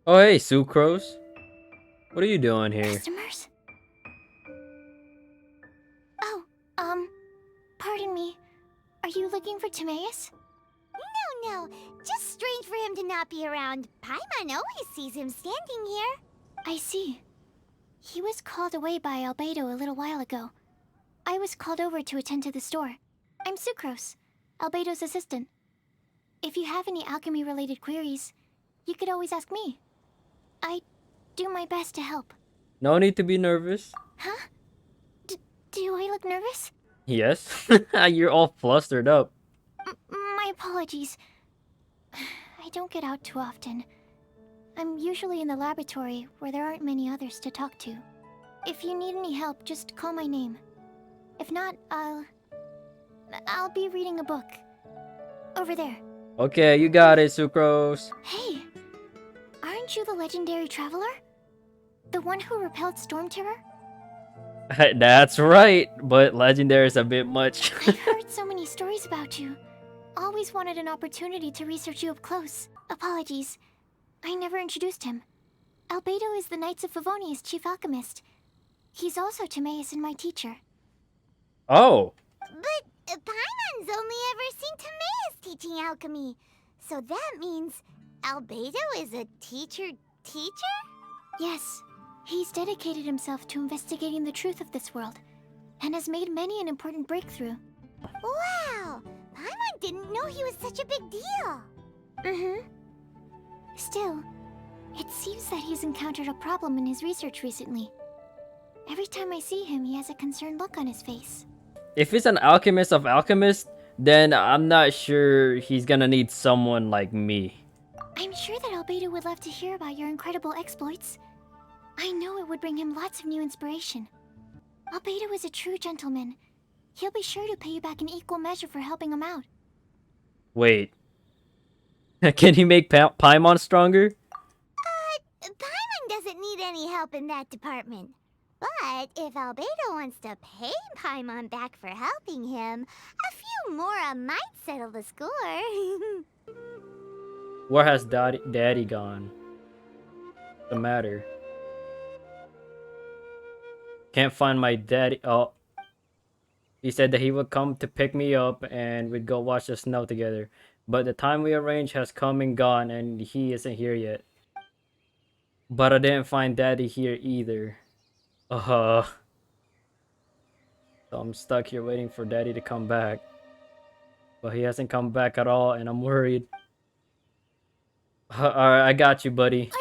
Oh, hey, Sucrose. What are you doing here? Customers? Oh, pardon me. Are you looking for Timaeus? No, just strange for him to not be around. Paimon always sees him standing here. I see. He was called away by Albedo a little while ago. I was called over to attend to the store. I'm Sucrose, Albedo's assistant. If you have any alchemy-related queries, you could always ask me. I do my best to help. No need to be nervous. Huh? Do I look nervous? Yes. You're all flustered up. My apologies. I don't get out too often. I'm usually in the laboratory where there aren't many others to talk to. If you need any help, just call my name. If not, I'll be reading a book. Over there. Okay, you got it, Sucrose. Hey! Aren't you the legendary traveler? The one who repelled Storm Terror? That's right, but legendary is a bit much. I've heard so many stories about you. Always wanted an opportunity to research you up close. Apologies. I never introduced him. Albedo is the Knights of Favonia's chief alchemist. He's also Timaeus and my teacher. Oh. But Paimon's only ever seen Timaeus teaching alchemy. So that means Albedo is a teacher? Yes, he's dedicated himself to investigating the truth of this world, and has made many an important breakthrough. Wow! Paimon didn't know he was such a big deal. Mm-hmm. Still, it seems that he's encountered a problem in his research recently. Every time I see him, he has a concerned look on his face. If he's an alchemist of alchemists, then I'm not sure he's gonna need someone like me. I'm sure that Albedo would love to hear about your incredible exploits. I know it would bring him lots of new inspiration. Albedo is a true gentleman. He'll be sure to pay you back in equal measure for helping him out. Wait. Can he make Paimon stronger? Paimon doesn't need any help in that department. But if Albedo wants to pay Paimon back for helping him, a few more might settle the score. Where has Daddy gone? What's the matter? Can't find my daddy. Oh. He said that he would come to pick me up and we'd go watch the snow together. But the time we arranged has come and gone and he isn't here yet. But I didn't find Daddy here either. So I'm stuck here waiting for Daddy to come back. But he hasn't come back at all and I'm worried. Alright, I got you, buddy.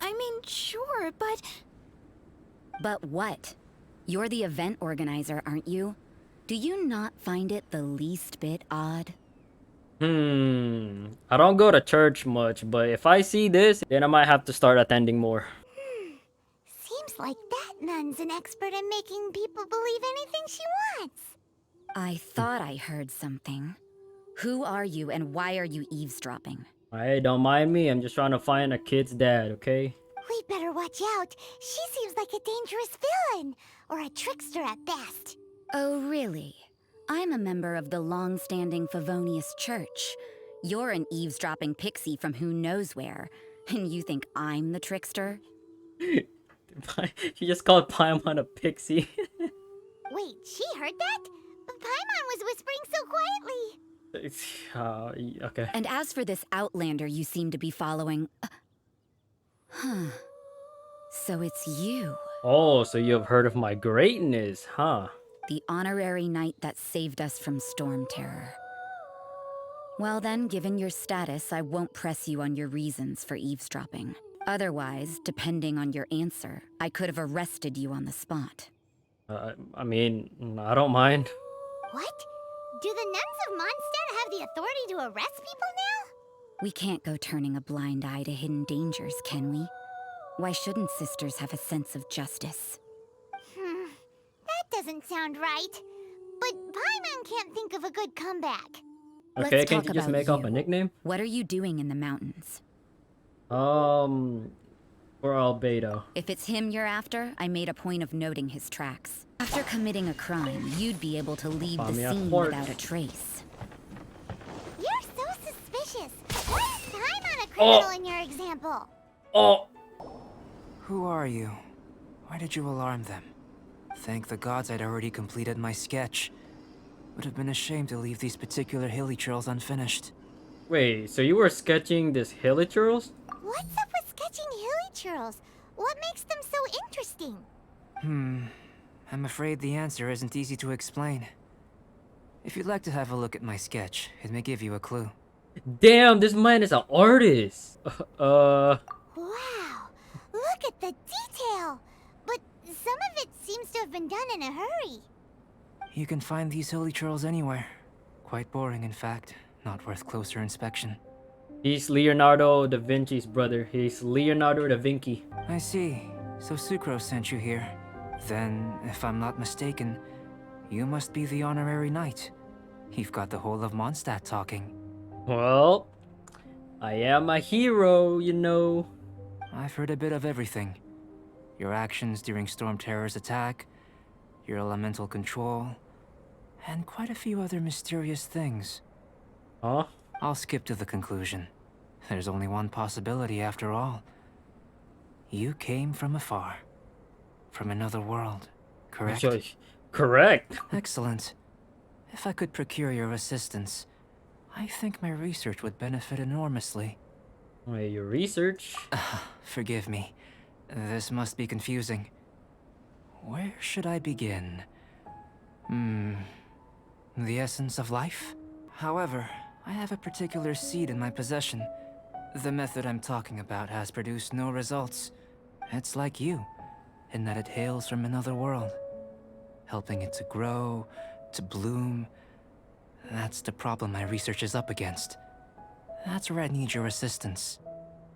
I mean, sure, but... But what? You're the event organizer, aren't you? Do you not find it the least bit odd? I don't go to church much, but if I see this, then I might have to start attending more. Seems like that nun's an expert in making people believe anything she wants. I thought I heard something. Who are you and why are you eavesdropping? Hey, don't mind me. I'm just trying to find a kid's dad, okay? We'd better watch out. She seems like a dangerous villain, or a trickster at best. Oh, really? I'm a member of the long-standing Favonius Church. You're an eavesdropping pixie from who knows where, and you think I'm the trickster? You just called Paimon a pixie. Wait, she heard that? Paimon was whispering so quietly. Okay. And as for this outlander you seem to be following... So it's you. Oh, so you have heard of my greatness, huh? The honorary knight that saved us from Storm Terror. Well then, given your status, I won't press you on your reasons for eavesdropping. Otherwise, depending on your answer, I could have arrested you on the spot. I mean, I don't mind. What? Do the nuns of Mondstadt have the authority to arrest people now? We can't go turning a blind eye to hidden dangers, can we? Why shouldn't sisters have a sense of justice? That doesn't sound right. But Paimon can't think of a good comeback. Okay, Let's can't talk you just about make up a you. nickname? What are you doing in the mountains? For Albedo. If it's him you're after, I made a point of noting his tracks. After committing a crime, you'd be able to leave Find the me a scene horse. without a trace. You're so suspicious. Why is Paimon a criminal in your exam? sample. Oh, Who are you? Why did you alarm them? Thank the gods I'd already completed my sketch. Would have been a shame to leave these particular hilly trails unfinished. wait, so you were sketching this hilichurls? What's up with sketching hilly churls? What makes them so interesting? I'm afraid the answer isn't easy to explain. If you'd like to have a look at my sketch, it may give you a clue. Damn, this man is an artist. Wow, look at the detail! But some of it seems to have been done in a hurry. You can find these hilly trails anywhere. Quite boring, in fact. Not worth closer inspection. He's Leonardo da Vinci's brother. He's Leonardo da Vinci. I see. So Sucrose sent you here. Then, if I'm not mistaken, you must be the honorary knight. You've got the whole of Mondstadt talking. Well, I am a hero, you know. I've heard a bit of everything. Your actions during Storm Terror's attack, your elemental control, and quite a few other mysterious things. Huh? I'll skip to the conclusion. There's only one possibility after all. You came from afar. From another world, correct? Correct. Excellent. If I could procure your assistance, I think my research would benefit enormously. Wait, your research? Forgive me. This must be confusing. Where should I begin? The essence of life? However, I have a particular seed in my possession. The method I'm talking about has produced no results. It's like you, in that it hails from another world. Helping it to grow, to bloom. That's the problem my research is up against. That's where I need your assistance.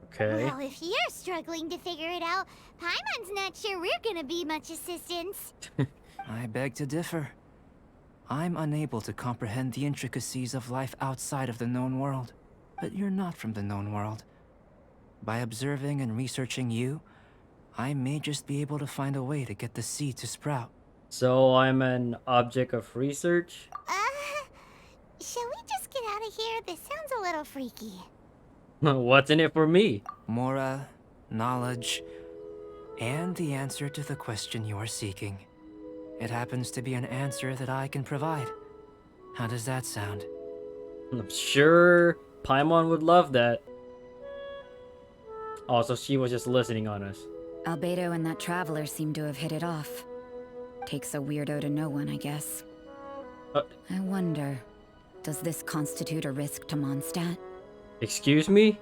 Okay. Well, if you're struggling to figure it out, Paimon's not sure we're gonna be much assistance. I beg to differ. I'm unable to comprehend the intricacies of life outside of the known world. But you're not from the known world. By observing and researching you, I may just be able to find a way to get the seed to sprout. So I'm an object of research? Shall we just get out of here? This sounds a little freaky. What's in it for me? Mora, knowledge, and the answer to the question you are seeking. It happens to be an answer that I can provide. How does that sound? I'm sure Paimon would love that. Also, she was just listening on us. Albedo and that traveler seem to have hit it off. Takes a weirdo to know one, I guess. I wonder, does this constitute a risk to Mondstadt? Excuse me?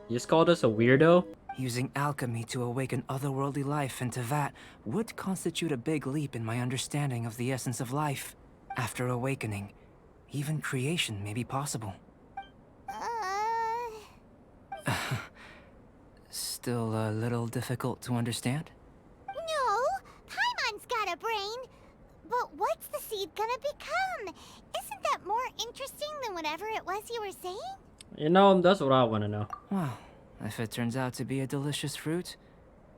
You just called us a weirdo? Using alchemy to awaken otherworldly life into that would constitute a big leap in my understanding of the essence of life. After awakening, even creation may be possible. Still a little difficult to understand? No, Paimon's got a brain. But what's the seed gonna become? Isn't that more interesting than whatever it was you were saying? You know, that's what I want to know. Well, if it turns out to be a delicious fruit,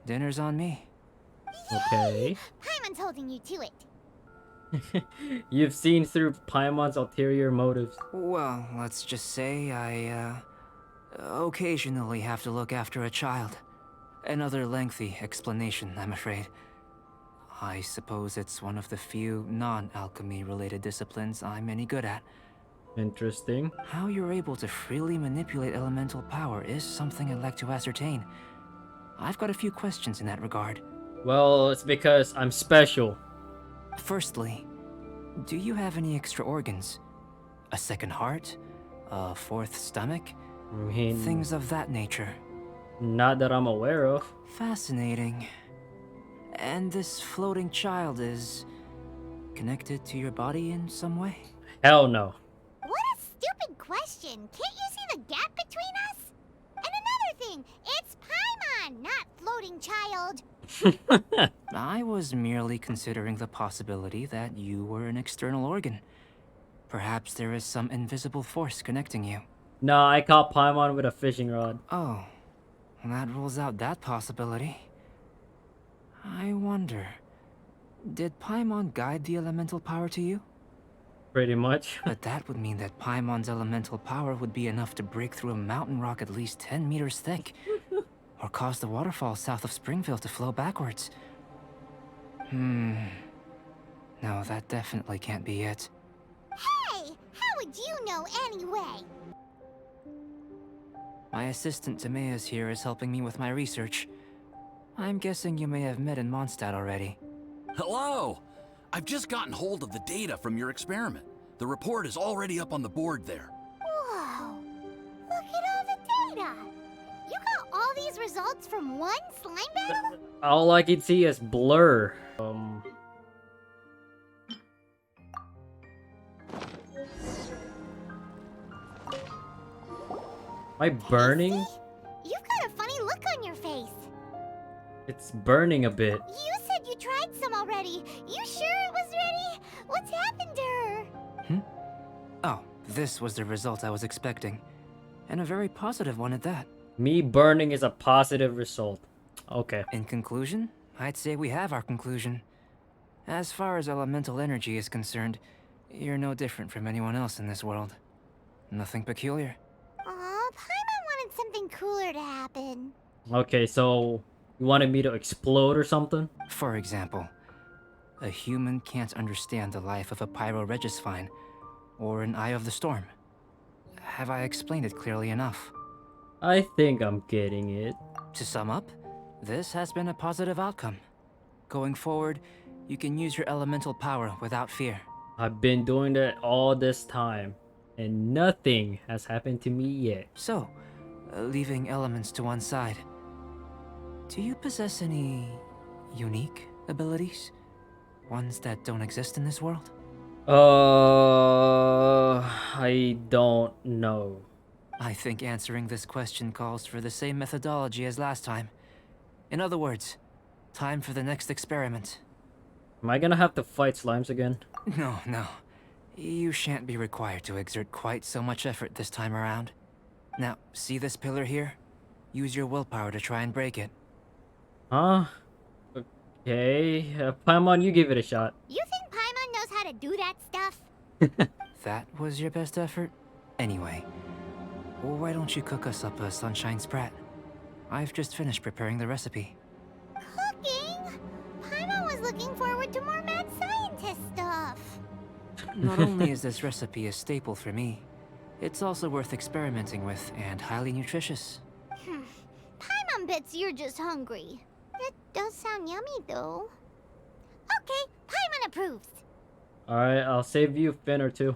dinner's on me. Okay. Paimon's holding you to it. You've seen through Paimon's ulterior motives. Well, let's just say I, occasionally have to look after a child. Another lengthy explanation, I'm afraid. I suppose it's one of the few non-alchemy related disciplines I'm any good at. Interesting. How you're able to freely manipulate elemental power is something I'd like to ascertain. I've got a few questions in that regard. Well, it's because I'm special. Firstly, do you have any extra organs? A second heart? A fourth stomach? I mean, Things of that nature. not that I'm aware of. Fascinating. And this floating child is connected to your body in some way? Hell no. What a stupid question. Can't you see the gap between us? And another thing, it's Paimon, not floating child. I was merely considering the possibility that you were an external organ. Perhaps there is some invisible force connecting you. No, I caught Paimon with a fishing rod. Oh, that rules out that possibility. I wonder, did Paimon guide the elemental power to you? Pretty much. But that would mean that Paimon's elemental power would be enough to break through a mountain rock at least 10 meters thick. or cause the waterfall south of Springville to flow backwards. No, that definitely can't be it. Hey, how would you know anyway? My assistant Timaeus here is helping me with my research. I'm guessing you may have met in Mondstadt already. Hello! I've just gotten hold of the data from your experiment. The report is already up on the board there. Whoa! Look at all the data! You got all these results from one slime battle? All I can see is blur. Am I burning? Casey, you've got a funny look on your face. It's burning a bit. You said you tried some already. You sure it was ready? What's happened to her? Oh, this was the result I was expecting. And a very positive one at that. Me burning is a positive result. Okay. In conclusion, I'd say we have our conclusion. As far as elemental energy is concerned, you're no different from anyone else in this world. Nothing peculiar. Aw, Paimon wanted something cooler to happen. Okay, so you wanted me to explode or something? For example, a human can't understand the life of a pyroregisvine or an Eye of the Storm. Have I explained it clearly enough? I think I'm getting it. To sum up, this has been a positive outcome. Going forward, you can use your elemental power without fear. I've been doing that all this time, and nothing has happened to me yet. So, leaving elements to one side, do you possess any unique abilities? Ones that don't exist in this world? I don't know. I think answering this question calls for the same methodology as last time. In other words, time for the next experiment. Am I gonna have to fight slimes again? No. You shan't be required to exert quite so much effort this time around. Now, see this pillar here? Use your willpower to try and break it. Huh? Okay. Paimon, you give it a shot. You think Paimon knows how to do that stuff? That was your best effort? Anyway, why don't you cook us up a sunshine sprat? I've just finished preparing the recipe. Cooking? Paimon was looking forward to more mad scientist stuff. Not only is this recipe a staple for me, it's also worth experimenting with and highly nutritious. Paimon bets you're just hungry. It does sound yummy, though. Okay, Paimon approves. Alright, I'll save you a fin or two.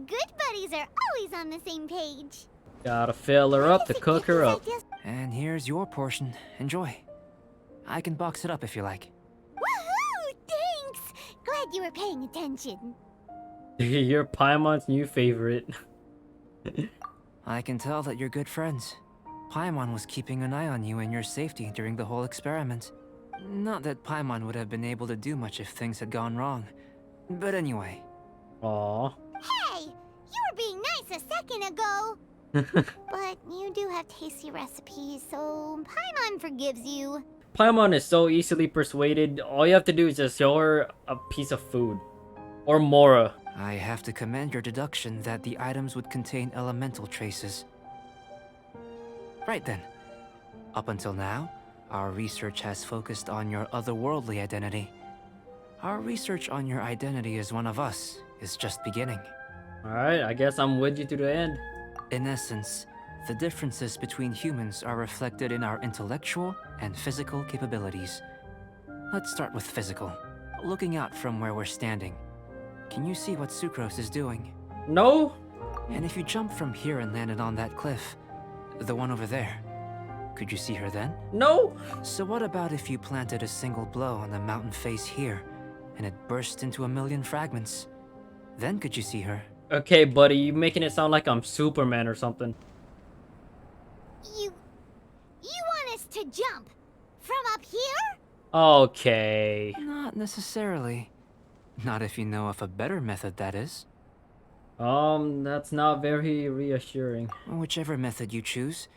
Good buddies are always on the same page. Gotta fill her up to cook her up. And here's your portion. Enjoy. I can box it up if you like. Woohoo! Thanks! Glad you were paying attention. You're Paimon's new favorite. I can tell that you're good friends. Paimon was keeping an eye on you and your safety during the whole experiment. Not that Paimon would have been able to do much if things had gone wrong. But anyway. Aww. Hey! You were being nice a second ago. But you do have tasty recipes, so Paimon forgives you. Paimon is so easily persuaded. All you have to do is just show her a piece of food. Or Mora. I have to commend your deduction that the items would contain elemental traces. Right then. Up until now, our research has focused on your otherworldly identity. Our research on your identity as one of us is just beginning. Alright, I guess I'm with you to the end. In essence, the differences between humans are reflected in our intellectual and physical capabilities. Let's start with physical. Looking out from where we're standing, can you see what Sucrose is doing? No? And if you jump from here and landed on that cliff, the one over there, could you see her then? No? So what about if you planted a single blow on the mountain face here, and it burst into a million fragments? Then could you see her? Okay, buddy, you making it sound like I'm Superman or something. You want us to jump from up here? Okay. Not necessarily. Not if you know of a better method, that is. That's not very reassuring. Whichever method you choose,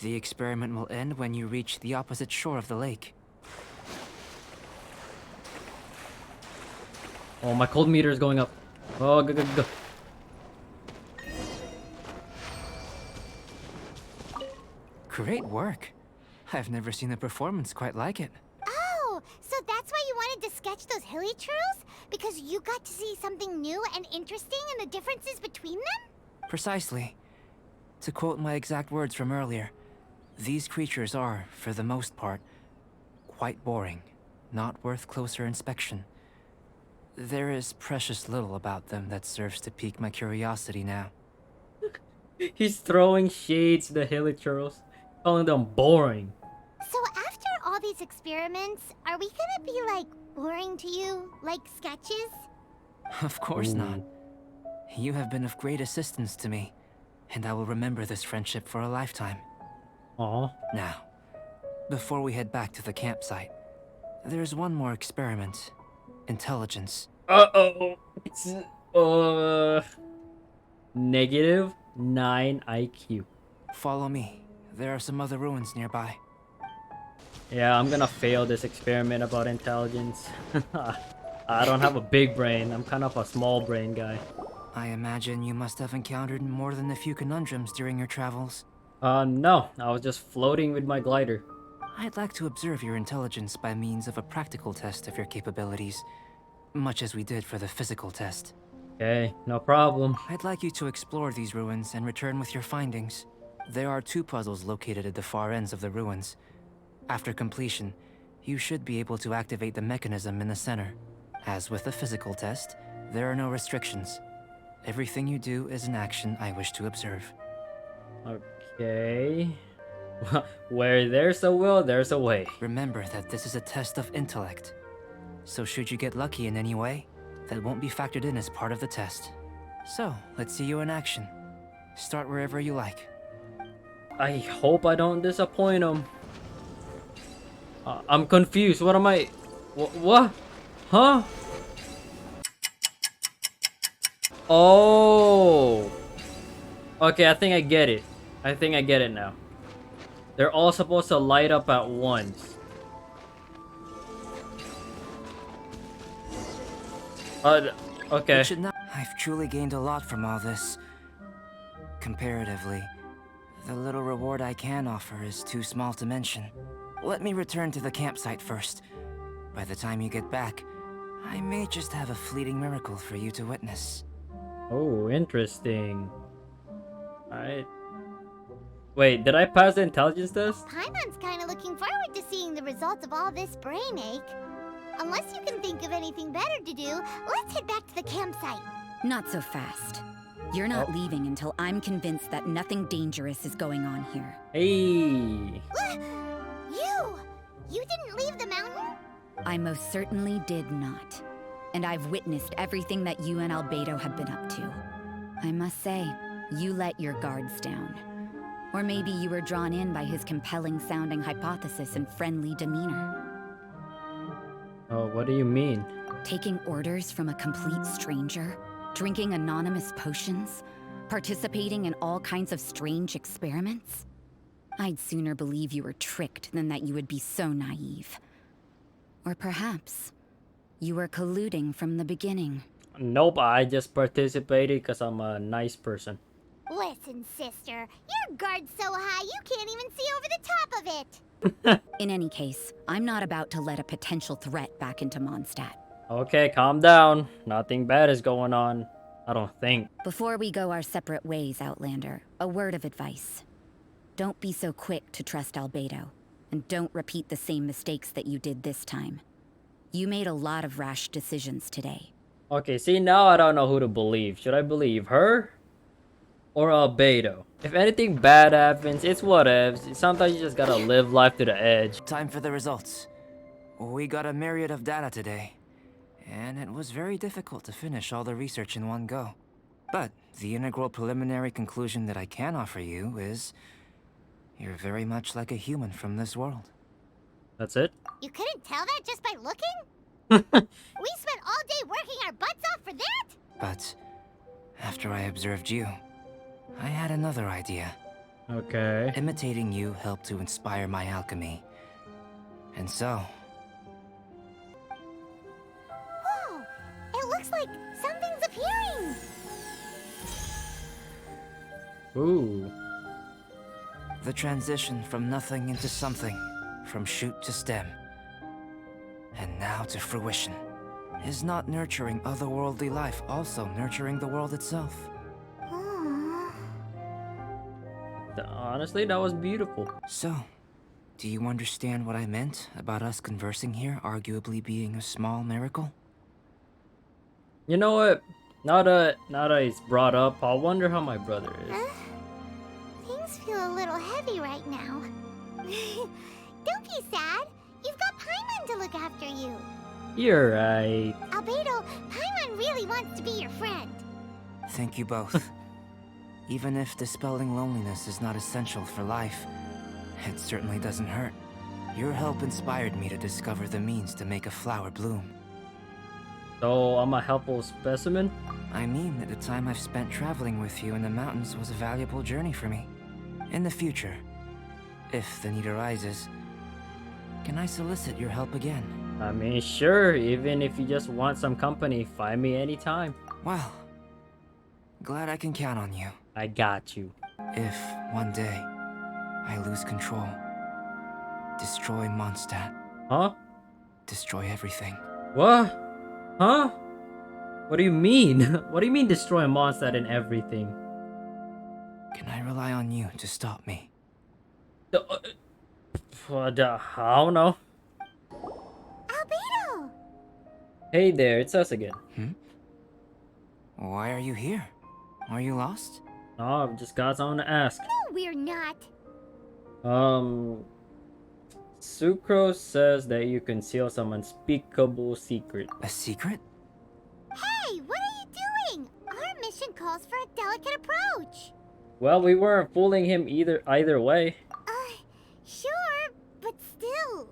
the experiment will end when you reach the opposite shore of the lake. Oh, my cold meter is going up. Oh, go. Great work. I've never seen a performance quite like it. Oh, so that's why you wanted to sketch those hilly churls? Because you got to see something new and interesting and the differences between them? Precisely. To quote my exact words from earlier, these creatures are, for the most part, quite boring, not worth closer inspection. There is precious little about them that serves to pique my curiosity now. He's throwing shades to the Hilichurls, calling them boring. So after all these experiments, are we gonna be, like, boring to you? Like sketches? Of course not. Ooh. You have been of great assistance to me, and I will remember this friendship for a lifetime. Aw. Now, before we head back to the campsite, there's one more experiment. Intelligence. Uh-oh. It's -9 IQ. Follow me. There are some other ruins nearby. Yeah, I'm gonna fail this experiment about intelligence. I don't have a big brain. I'm kind of a small brain guy. I imagine you must have encountered more than a few conundrums during your travels. No. I was just floating with my glider. I'd like to observe your intelligence by means of a practical test of your capabilities, much as we did for the physical test. Okay, no problem. I'd like you to explore these ruins and return with your findings. There are 2 puzzles located at the far ends of the ruins. After completion, you should be able to activate the mechanism in the center. As with the physical test, there are no restrictions. Everything you do is an action I wish to observe. Okay. Where there's a will, there's a way. Remember that this is a test of intellect. So should you get lucky in any way, that won't be factored in as part of the test. So, let's see you in action. Start wherever you like. I hope I don't disappoint him. I'm confused. What am I? What? Huh? Oh. Okay, I think I get it. I think I get it now. They're all supposed to light up at once. Okay. It should not. I've truly gained a lot from all this. Comparatively, the little reward I can offer is too small to mention. Let me return to the campsite first. By the time you get back, I may just have a fleeting miracle for you to witness. Oh, interesting. Alright. Wait, did I pass the intelligence test? Paimon's kinda looking forward to seeing the results of all this brain ache. Unless you can think of anything better to do, let's head back to the campsite. Not so fast. You're not leaving until I'm convinced that nothing dangerous is going on here. Hey. You didn't leave the mountain? I most certainly did not. And I've witnessed everything that you and Albedo have been up to. I must say, you let your guards down. Or maybe you were drawn in by his compelling-sounding hypothesis and friendly demeanor. Oh, what do you mean? Taking orders from a complete stranger, drinking anonymous potions, participating in all kinds of strange experiments? I'd sooner believe you were tricked than that you would be so naive. Or perhaps you were colluding from the beginning. Nope, I just participated because I'm a nice person. Listen, sister, your guard's so high you can't even see over the top of it. In any case, I'm not about to let a potential threat back into Mondstadt. Okay, calm down. Nothing bad is going on. I don't think. Before we go our separate ways, Outlander, a word of advice. Don't be so quick to trust Albedo, and don't repeat the same mistakes that you did this time. You made a lot of rash decisions today. Okay, see, now I don't know who to believe. Should I believe her? Or Albedo? If anything bad happens, it's whatevs. Sometimes you just gotta live life to the edge. Time for the results. We got a myriad of data today, and it was very difficult to finish all the research in one go. But the integral preliminary conclusion that I can offer you is you're very much like a human from this world. That's it? You couldn't tell that just by looking? We spent all day working our butts off for that? But after I observed you, I had another idea. Okay. Imitating you helped to inspire my alchemy. And so... Whoa! It looks like something's appearing! Ooh. The transition from nothing into something, from shoot to stem, and now to fruition. Is not nurturing otherworldly life also nurturing the world itself? Aww. Honestly, that was beautiful. So, do you understand what I meant about us conversing here arguably being a small miracle? You know what? Now that it's brought up, I wonder how my brother is. Things feel a little heavy right now. Don't be sad. You've got Paimon to look after you. You're right. Albedo, Paimon really wants to be your friend. Thank you both. Even if dispelling loneliness is not essential for life, it certainly doesn't hurt. Your help inspired me to discover the means to make a flower bloom. So I'm a helpful specimen? I mean that the time I've spent traveling with you in the mountains was a valuable journey for me. In the future, if the need arises, can I solicit your help again? I mean, sure, even if you just want some company, find me anytime. Well, glad I can count on you. I got you. If, one day, I lose control, destroy Mondstadt, Huh? destroy everything. What? Huh? What do you mean? What do you mean destroying Mondstadt and everything? Can I rely on you to stop me? I don't know. Albedo! Hey there, it's us again. Why are you here? Are you lost? Oh, I've just got something to ask. No, we're not. Sucrose says that you conceal some unspeakable secret. A secret? Hey, what are you doing? Our mission calls for a delicate approach. Well, we weren't fooling him either way. Sure, but still.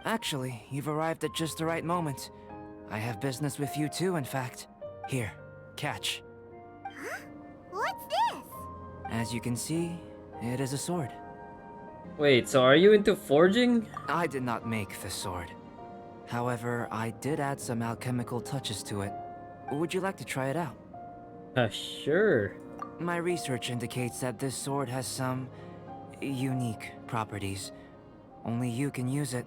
Actually, you've arrived at just the right moment. I have business with you too, in fact. Here, catch. Huh? What's this? As you can see, it is a sword. Wait, so are you into forging? I did not make the sword. However, I did add some alchemical touches to it. Would you like to try it out? Sure. My research indicates that this sword has some unique properties. Only you can use it.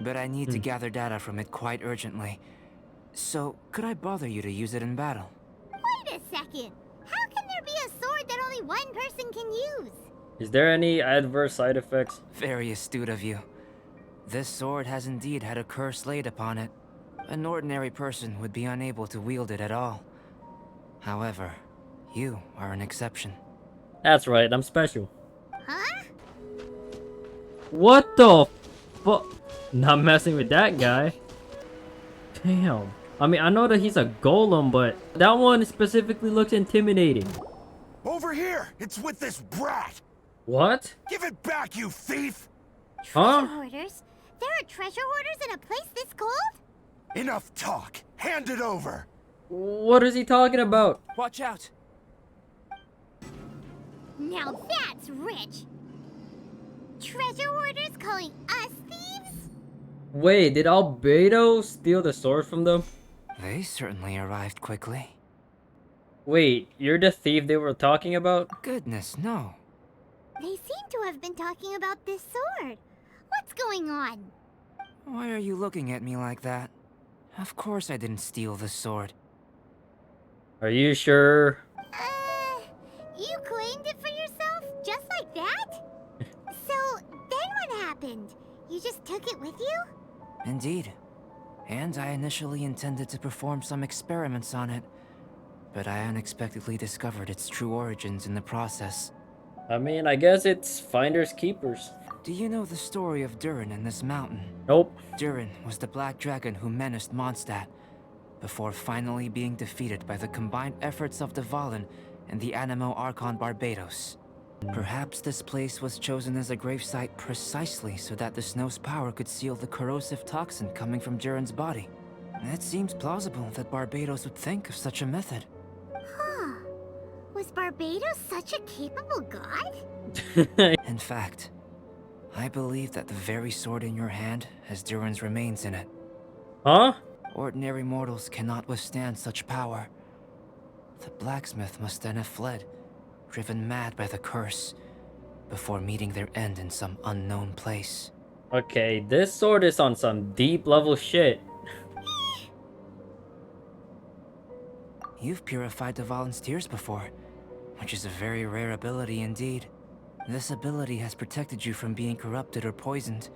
But I need to gather data from it quite urgently. So, could I bother you to use it in battle? Wait a second. How can there be a sword that only one person can use? Is there any adverse side effects? Very astute of you. This sword has indeed had a curse laid upon it. An ordinary person would be unable to wield it at all. However, you are an exception. That's right, I'm special. Huh? What the fuck? Not messing with that guy. Damn. I mean, I know that he's a golem, but that one specifically looks intimidating. Over here! It's with this brat! What? Give it back, you thief! Huh? Hoarders? There are treasure hoarders in a place this cold? Enough talk! Hand it over! What is he talking about? Watch out! Now that's rich! Treasure hoarders calling us thieves? Wait, did Albedo steal the sword from them? They certainly arrived quickly. Wait, you're the thief they were talking about? Goodness, no. They seem to have been talking about this sword. What's going on? Why are you looking at me like that? Of course I didn't steal the sword. Are you sure? You claimed it for yourself? Just like that? So, then what happened? You just took it with you? Indeed. And I initially intended to perform some experiments on it, but I unexpectedly discovered its true origins in the process. I mean, I guess it's finders keepers. Do you know the story of Durin and this mountain? Nope. Durin was the black dragon who menaced Mondstadt, before finally being defeated by the combined efforts of the Valen and the Animo Archon Barbados. Perhaps this place was chosen as a gravesite precisely so that the snow's power could seal the corrosive toxin coming from Durin's body. It seems plausible that Barbados would think of such a method. Huh. Was Barbados such a capable god? In fact, I believe that the very sword in your hand has Durin's remains in it. Huh? Ordinary mortals cannot withstand such power. The blacksmith must then have fled, driven mad by the curse. before meeting their end in some unknown place. Okay, this sword is on some deep level shit. You've purified the volunteers before, which is a very rare ability indeed. This ability has protected you from being corrupted or poisoned,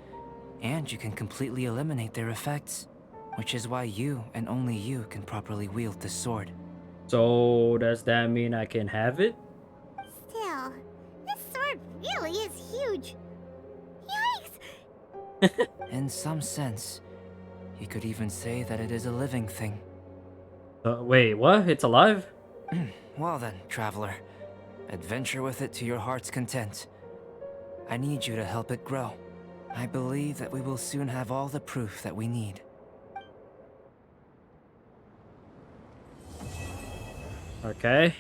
and you can completely eliminate their effects, which is why you and only you can properly wield this sword. So does that mean I can have it? Still, this sword really is huge. Yikes! In some sense, you could even say that it is a living thing. Wait, what? It's alive? Well then, traveler, adventure with it to your heart's content. I need you to help it grow. I believe that we will soon have all the proof that we need. Okay.